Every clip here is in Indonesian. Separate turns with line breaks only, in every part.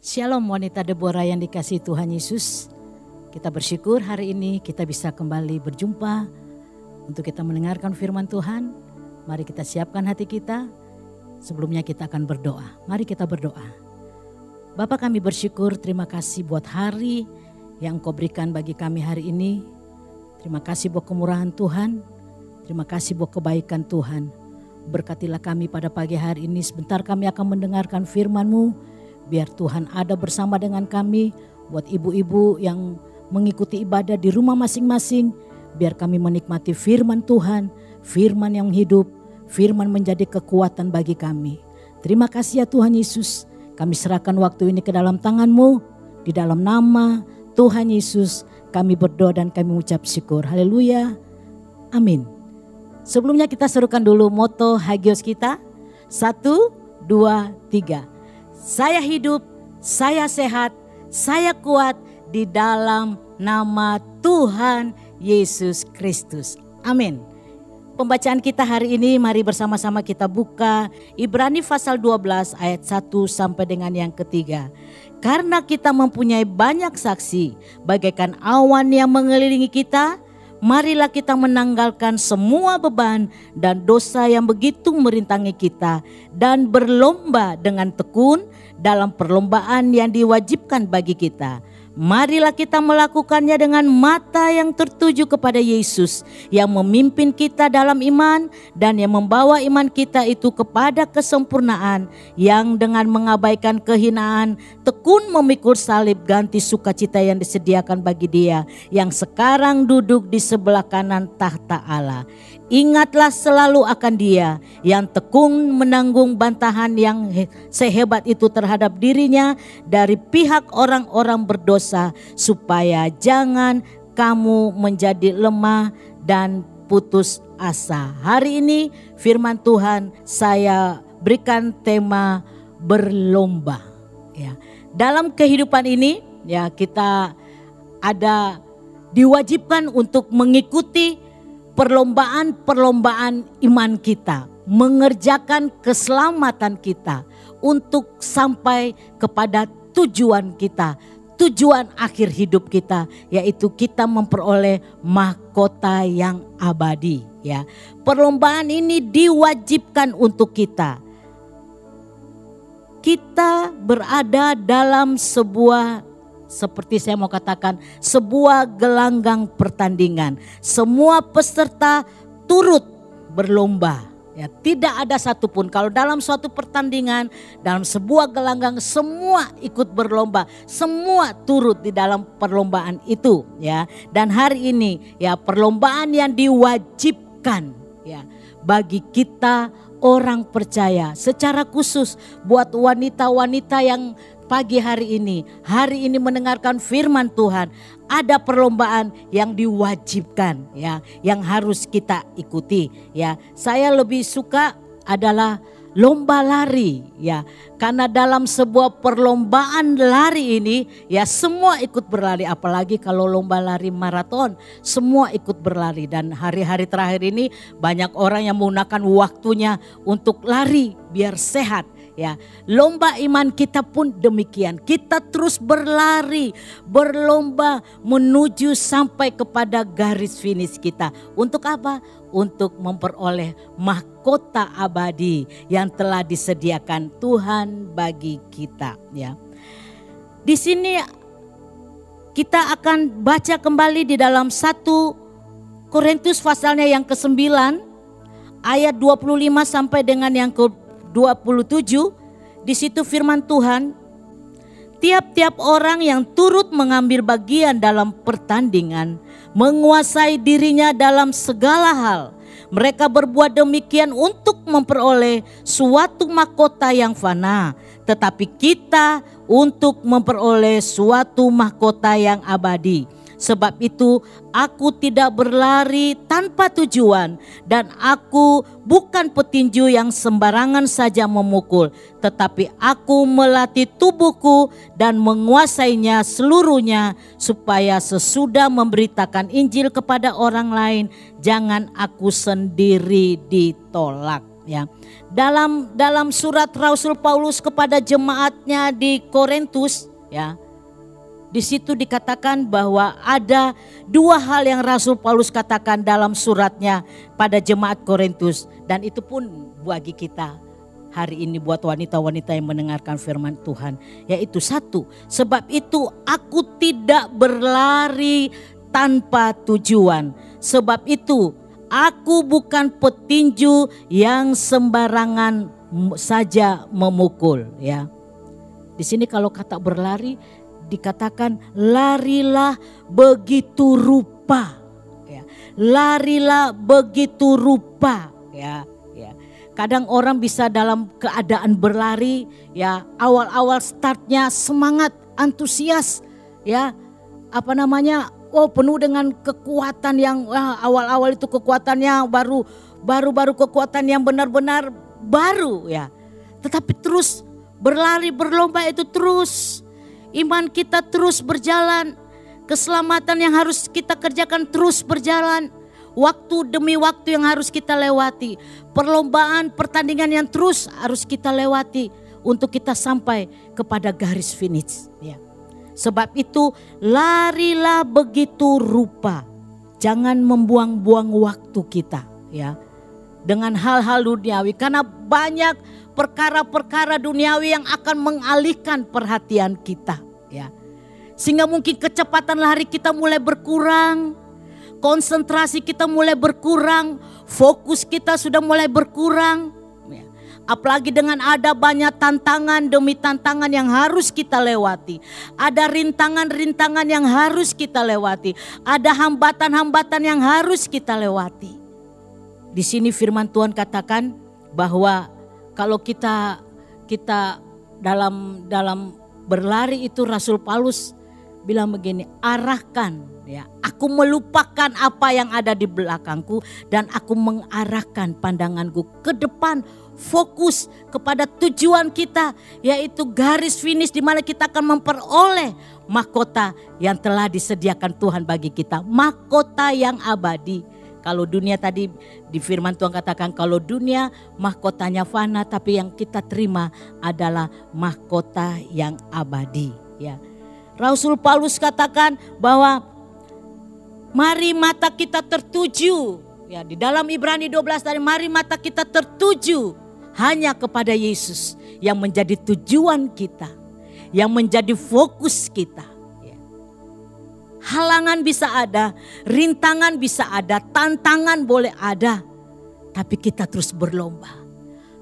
Shalom wanita Deborah yang dikasihi Tuhan Yesus. Kita bersyukur hari ini kita bisa kembali berjumpa untuk kita mendengarkan firman Tuhan. Mari kita siapkan hati kita. Sebelumnya kita akan berdoa. Mari kita berdoa. Bapa, kami bersyukur, terima kasih buat hari yang Engkau berikan bagi kami hari ini. Terima kasih buat kemurahan Tuhan. Terima kasih buat kebaikan Tuhan. Berkatilah kami pada pagi hari ini. Sebentar kami akan mendengarkan firman-Mu. Biar Tuhan ada bersama dengan kami. Buat ibu-ibu yang mengikuti ibadah di rumah masing-masing. Biar kami menikmati firman Tuhan. Firman yang hidup. Firman menjadi kekuatan bagi kami. Terima kasih ya Tuhan Yesus. Kami serahkan waktu ini ke dalam tangan-Mu. Di dalam nama Tuhan Yesus kami berdoa dan kami mengucap syukur. Haleluya. Amin. Sebelumnya kita serukan dulu moto Hagios kita. 1, 2, 3. Saya hidup, saya sehat, saya kuat di dalam nama Tuhan Yesus Kristus. Amin. Pembacaan kita hari ini mari bersama-sama kita buka Ibrani pasal 12 ayat 1 sampai dengan yang ketiga. Karena kita mempunyai banyak saksi bagaikan awan yang mengelilingi kita, marilah kita menanggalkan semua beban dan dosa yang begitu merintangi kita dan berlomba dengan tekun dalam perlombaan yang diwajibkan bagi kita. Marilah kita melakukannya dengan mata yang tertuju kepada Yesus yang memimpin kita dalam iman dan yang membawa iman kita itu kepada kesempurnaan, yang dengan mengabaikan kehinaan tekun memikul salib ganti sukacita yang disediakan bagi Dia yang sekarang duduk di sebelah kanan tahta Allah. Ingatlah selalu akan Dia yang tekun menanggung bantahan yang sehebat itu terhadap dirinya dari pihak orang-orang berdosa, supaya jangan kamu menjadi lemah dan putus asa. Hari ini firman Tuhan saya berikan tema berlomba. Ya, dalam kehidupan ini ya kita ada diwajibkan untuk mengikuti perlombaan-perlombaan iman kita, mengerjakan keselamatan kita untuk sampai kepada tujuan kita, tujuan akhir hidup kita, yaitu kita memperoleh mahkota yang abadi. Ya, perlombaan ini diwajibkan untuk kita. Kita berada dalam sebuah, seperti saya mau katakan, sebuah gelanggang pertandingan. Semua peserta turut berlomba. Ya, tidak ada satupun, kalau dalam suatu pertandingan, dalam sebuah gelanggang semua ikut berlomba, semua turut di dalam perlombaan itu. Ya, dan hari ini ya perlombaan yang diwajibkan ya bagi kita orang percaya, secara khusus buat wanita-wanita yang pagi hari ini mendengarkan firman Tuhan, ada perlombaan yang diwajibkan ya, yang harus kita ikuti ya. Saya lebih suka adalah lomba lari ya, karena dalam sebuah perlombaan lari ini ya semua ikut berlari, apalagi kalau lomba lari maraton semua ikut berlari. Dan hari-hari terakhir ini banyak orang yang menggunakan waktunya untuk lari biar sehat. Ya, lomba iman kita pun demikian. Kita terus berlari, berlomba menuju sampai kepada garis finish kita. Untuk apa? Untuk memperoleh mahkota abadi yang telah disediakan Tuhan bagi kita. Ya, di sini kita akan baca kembali di dalam 1 Korintus pasalnya yang ke-9 ayat 25 sampai dengan yang ke-27. Di situ firman Tuhan, tiap-tiap orang yang turut mengambil bagian dalam pertandingan menguasai dirinya dalam segala hal. Mereka berbuat demikian untuk memperoleh suatu mahkota yang fana, tetapi kita untuk memperoleh suatu mahkota yang abadi. Sebab itu aku tidak berlari tanpa tujuan, dan aku bukan petinju yang sembarangan saja memukul, tetapi aku melatih tubuhku dan menguasainya seluruhnya, supaya sesudah memberitakan Injil kepada orang lain, jangan aku sendiri ditolak. Ya. Dalam surat Rasul Paulus kepada jemaatnya di Korintus, ya. Di situ dikatakan bahwa ada dua hal yang Rasul Paulus katakan dalam suratnya pada jemaat Korintus, dan itu pun bagi kita hari ini, buat wanita-wanita yang mendengarkan firman Tuhan, yaitu satu, sebab itu aku tidak berlari tanpa tujuan, sebab itu aku bukan petinju yang sembarangan saja memukul. Ya, di sini kalau kata berlari dikatakan larilah begitu rupa, ya. Larilah begitu rupa, ya, ya. Kadang orang bisa dalam keadaan berlari, ya, awal-awal startnya semangat, antusias, ya, penuh dengan kekuatan yang awal-awal itu kekuatannya baru kekuatan yang benar-benar baru, ya. Tetapi terus berlari, berlomba itu terus. Iman kita terus berjalan, keselamatan yang harus kita kerjakan terus berjalan, waktu demi waktu yang harus kita lewati, perlombaan, pertandingan yang terus harus kita lewati untuk kita sampai kepada garis finish. Ya. Sebab itu larilah begitu rupa, jangan membuang-buang waktu kita, ya, dengan hal-hal duniawi, karena banyak perkara-perkara duniawi yang akan mengalihkan perhatian kita, ya. Sehingga mungkin kecepatan lari kita mulai berkurang, konsentrasi kita mulai berkurang, fokus kita sudah mulai berkurang, ya. Apalagi dengan ada banyak tantangan demi tantangan yang harus kita lewati, ada rintangan-rintangan yang harus kita lewati, ada hambatan-hambatan yang harus kita lewati. Di sini firman Tuhan katakan bahwa kalau kita dalam berlari itu, Rasul Paulus bilang begini, arahkan, ya, aku melupakan apa yang ada di belakangku dan aku mengarahkan pandanganku ke depan, fokus kepada tujuan kita, yaitu garis finish di mana kita akan memperoleh mahkota yang telah disediakan Tuhan bagi kita, mahkota yang abadi. Kalau dunia tadi di firman Tuhan katakan kalau dunia mahkotanya fana, tapi yang kita terima adalah mahkota yang abadi, ya. Rasul Paulus katakan bahwa mari mata kita tertuju, ya, di dalam Ibrani 12 tadi, mari mata kita tertuju hanya kepada Yesus yang menjadi tujuan kita, yang menjadi fokus kita. Halangan bisa ada, rintangan bisa ada, tantangan boleh ada. Tapi kita terus berlomba,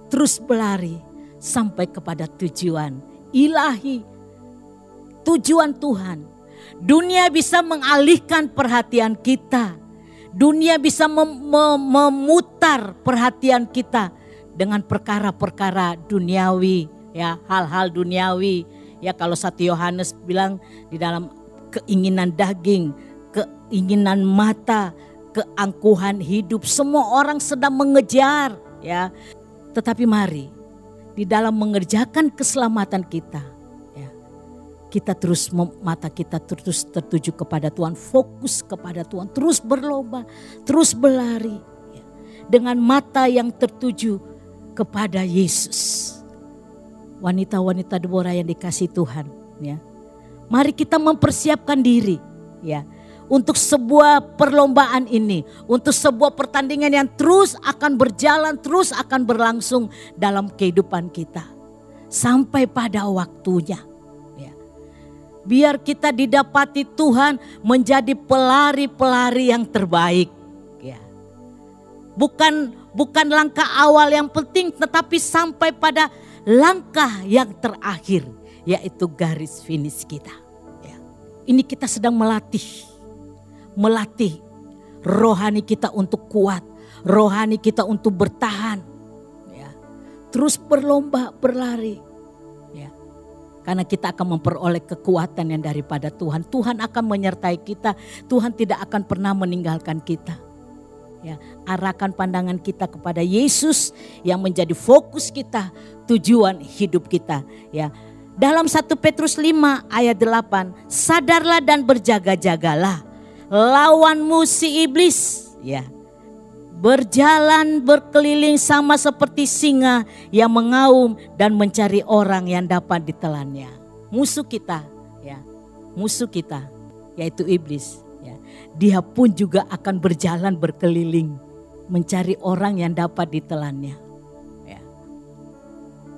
terus berlari sampai kepada tujuan ilahi, tujuan Tuhan. Dunia bisa mengalihkan perhatian kita. Dunia bisa memutar perhatian kita dengan perkara-perkara duniawi, ya, hal-hal duniawi. Ya, kalau 1 Yohanes bilang di dalam keinginan daging, keinginan mata, keangkuhan hidup, semua orang sedang mengejar, ya. Tetapi mari di dalam mengerjakan keselamatan kita, ya, kita terus mata kita terus tertuju kepada Tuhan, fokus kepada Tuhan, terus berlomba, terus berlari, ya, dengan mata yang tertuju kepada Yesus. Wanita-wanita Deborah yang dikasihi Tuhan, ya. Mari kita mempersiapkan diri, ya, untuk sebuah perlombaan ini, untuk sebuah pertandingan yang terus akan berjalan, terus akan berlangsung dalam kehidupan kita sampai pada waktunya, ya. Biar kita didapati Tuhan menjadi pelari-pelari yang terbaik, ya. Bukan langkah awal yang penting, tetapi sampai pada langkah yang terakhir, yaitu garis finish kita, ya. Ini kita sedang melatih rohani kita untuk kuat, rohani kita untuk bertahan, ya. Terus berlomba, berlari, ya. Karena kita akan memperoleh kekuatan yang daripada Tuhan. Tuhan akan menyertai kita, Tuhan tidak akan pernah meninggalkan kita, ya. Arahkan pandangan kita kepada Yesus yang menjadi fokus kita, tujuan hidup kita, ya. Dalam 1 Petrus 5 ayat 8, sadarlah dan berjaga-jagalah, lawanmu si iblis, ya, berjalan berkeliling sama seperti singa yang mengaum dan mencari orang yang dapat ditelannya. Musuh kita, ya, musuh kita, yaitu iblis. Ya, dia pun juga akan berjalan berkeliling mencari orang yang dapat ditelannya. Ya.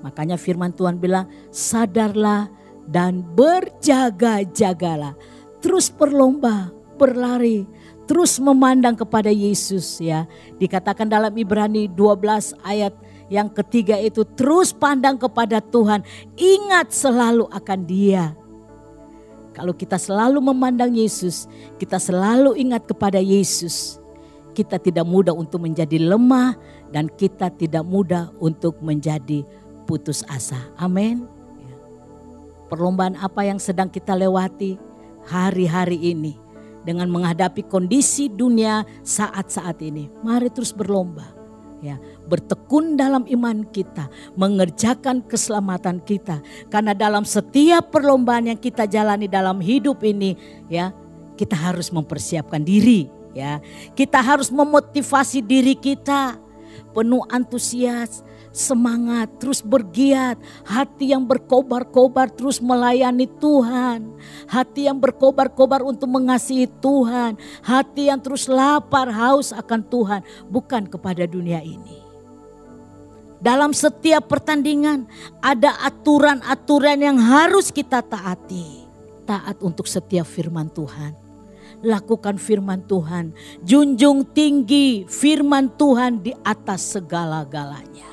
Makanya firman Tuhan bilang, sadarlah dan berjaga-jagalah. Terus berlomba, berlari, terus memandang kepada Yesus, ya. Dikatakan dalam Ibrani 12 ayat yang ketiga itu, terus pandang kepada Tuhan, ingat selalu akan Dia. Kalau kita selalu memandang Yesus, kita selalu ingat kepada Yesus, kita tidak mudah untuk menjadi lemah dan kita tidak mudah untuk menjadi putus asa. Amin. Perlombaan apa yang sedang kita lewati hari-hari ini dengan menghadapi kondisi dunia saat-saat ini? Mari terus berlomba, ya, bertekun dalam iman kita, mengerjakan keselamatan kita. Karena dalam setiap perlombaan yang kita jalani dalam hidup ini, ya, kita harus mempersiapkan diri, ya. Kita harus memotivasi diri kita penuh antusias, semangat, terus bergiat, hati yang berkobar-kobar terus melayani Tuhan, hati yang berkobar-kobar untuk mengasihi Tuhan, hati yang terus lapar haus akan Tuhan, bukan kepada dunia ini. Dalam setiap pertandingan ada aturan-aturan yang harus kita taati. Taat untuk setiap firman Tuhan. Lakukan firman Tuhan, junjung tinggi firman Tuhan di atas segala-galanya.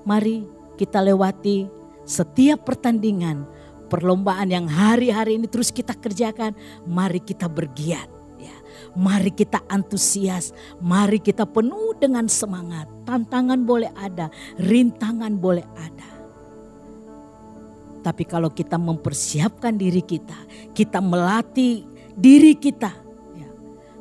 Mari kita lewati setiap pertandingan, perlombaan yang hari-hari ini terus kita kerjakan. Mari kita bergiat, ya. Mari kita antusias, mari kita penuh dengan semangat. Tantangan boleh ada, rintangan boleh ada. Tapi kalau kita mempersiapkan diri kita melatih diri kita, ya,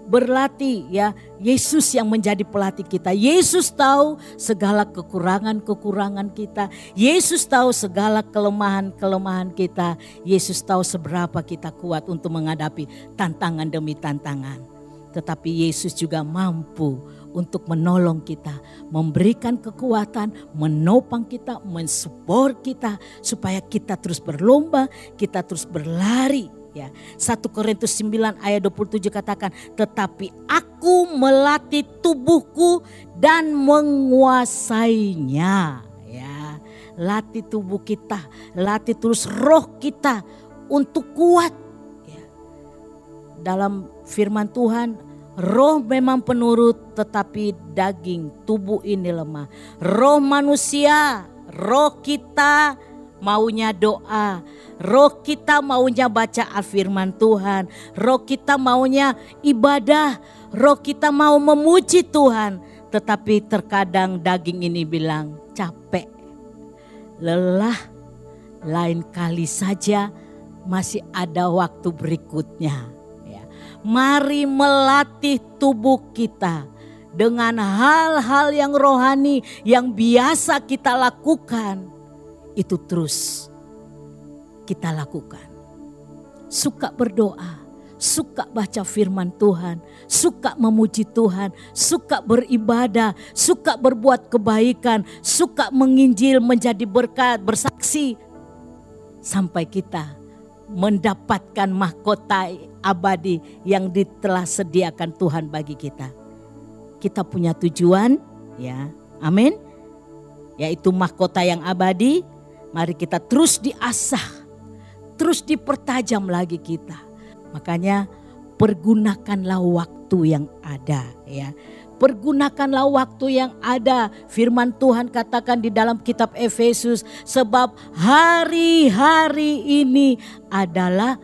berlatih, ya, Yesus yang menjadi pelatih kita. Yesus tahu segala kekurangan-kekurangan kita. Yesus tahu segala kelemahan-kelemahan kita. Yesus tahu seberapa kita kuat untuk menghadapi tantangan demi tantangan. Tetapi Yesus juga mampu untuk menolong kita, memberikan kekuatan, menopang kita, mensupport kita supaya kita terus berlomba, kita terus berlari, ya. 1 Korintus 9 ayat 27 katakan, tetapi aku melatih tubuhku dan menguasainya, ya. Latih tubuh kita, latih terus roh kita untuk kuat, ya. Dalam firman Tuhan, roh memang penurut tetapi daging tubuh ini lemah. Roh manusia, roh kita maunya doa. Roh kita maunya baca firman Tuhan. Roh kita maunya ibadah. Roh kita mau memuji Tuhan. Tetapi terkadang daging ini bilang capek, lelah, lain kali saja, masih ada waktu berikutnya. Mari melatih tubuh kita dengan hal-hal yang rohani yang biasa kita lakukan. Itu terus kita lakukan. Suka berdoa, suka baca firman Tuhan, suka memuji Tuhan, suka beribadah, suka berbuat kebaikan, suka menginjil, menjadi berkat, bersaksi. Sampai kita mendapatkan mahkota abadi yang telah sediakan Tuhan bagi kita. Kita punya tujuan, ya, amin, yaitu mahkota yang abadi. Mari kita terus diasah, terus dipertajam lagi kita. Makanya pergunakanlah waktu yang ada, ya. Pergunakanlah waktu yang ada. Firman Tuhan katakan di dalam kitab Efesus, sebab hari-hari ini adalah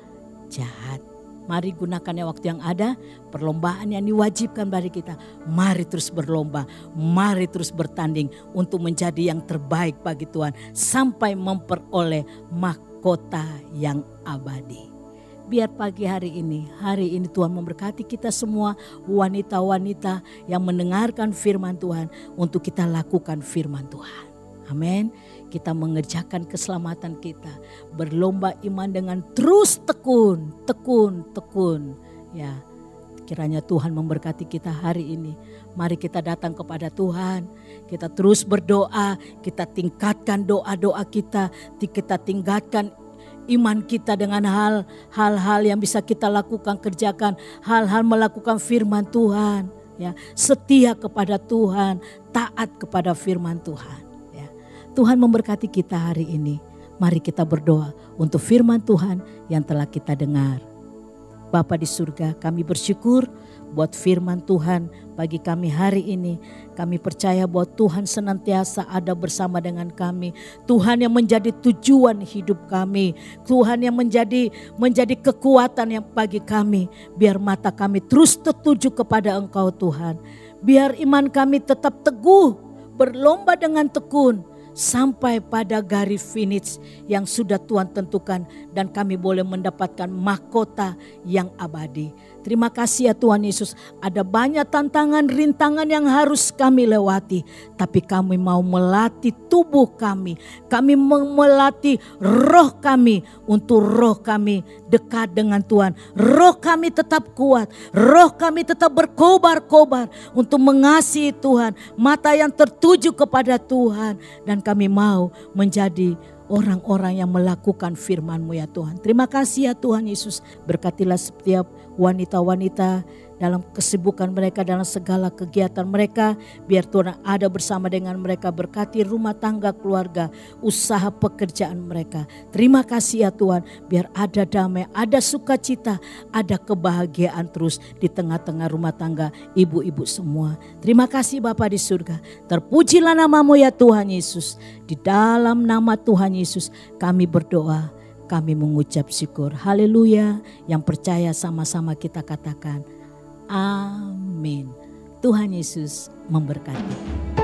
jahat. Mari gunakan waktu yang ada, perlombaan yang diwajibkan bagi kita. Mari terus berlomba, mari terus bertanding untuk menjadi yang terbaik bagi Tuhan. Sampai memperoleh mahkota yang abadi. Biar pagi hari ini Tuhan memberkati kita semua wanita-wanita yang mendengarkan firman Tuhan untuk kita lakukan firman Tuhan. Amin. Kita mengerjakan keselamatan kita, berlomba iman dengan terus tekun, ya. Kiranya Tuhan memberkati kita hari ini. Mari kita datang kepada Tuhan. Kita terus berdoa. Kita tingkatkan doa-doa kita. Kita tingkatkan iman kita dengan hal-hal yang bisa kita lakukan, kerjakan. Hal-hal melakukan firman Tuhan. Ya, setia kepada Tuhan. Taat kepada firman Tuhan. Ya. Tuhan memberkati kita hari ini. Mari kita berdoa untuk firman Tuhan yang telah kita dengar. Bapa di surga, kami bersyukur buat firman Tuhan bagi kami hari ini. Kami percaya bahwa Tuhan senantiasa ada bersama dengan kami. Tuhan yang menjadi tujuan hidup kami. Tuhan yang menjadi kekuatan yang bagi kami. Biar mata kami terus tertuju kepada Engkau Tuhan. Biar iman kami tetap teguh, berlomba dengan tekun. Sampai pada garis finish yang sudah Tuhan tentukan. Dan kami boleh mendapatkan mahkota yang abadi. Terima kasih ya Tuhan Yesus. Ada banyak tantangan, rintangan yang harus kami lewati. Tapi kami mau melatih tubuh kami. Kami melatih roh kami. Untuk roh kami dekat dengan Tuhan. Roh kami tetap kuat. Roh kami tetap berkobar-kobar. Untuk mengasihi Tuhan. Mata yang tertuju kepada Tuhan. Dan kami mau menjadi orang-orang yang melakukan firman-Mu ya Tuhan. Terima kasih ya Tuhan Yesus. Berkatilah setiap wanita-wanita dalam kesibukan mereka, dalam segala kegiatan mereka. Biar Tuhan ada bersama dengan mereka. Berkati rumah tangga, keluarga, usaha pekerjaan mereka. Terima kasih ya Tuhan. Biar ada damai, ada sukacita, ada kebahagiaan terus di tengah-tengah rumah tangga ibu-ibu semua. Terima kasih Bapa di surga. Terpujilah nama-Mu ya Tuhan Yesus. Di dalam nama Tuhan Yesus kami berdoa. Kami mengucap syukur. Haleluya. Yang percaya sama-sama kita katakan. Amin. Tuhan Yesus memberkati.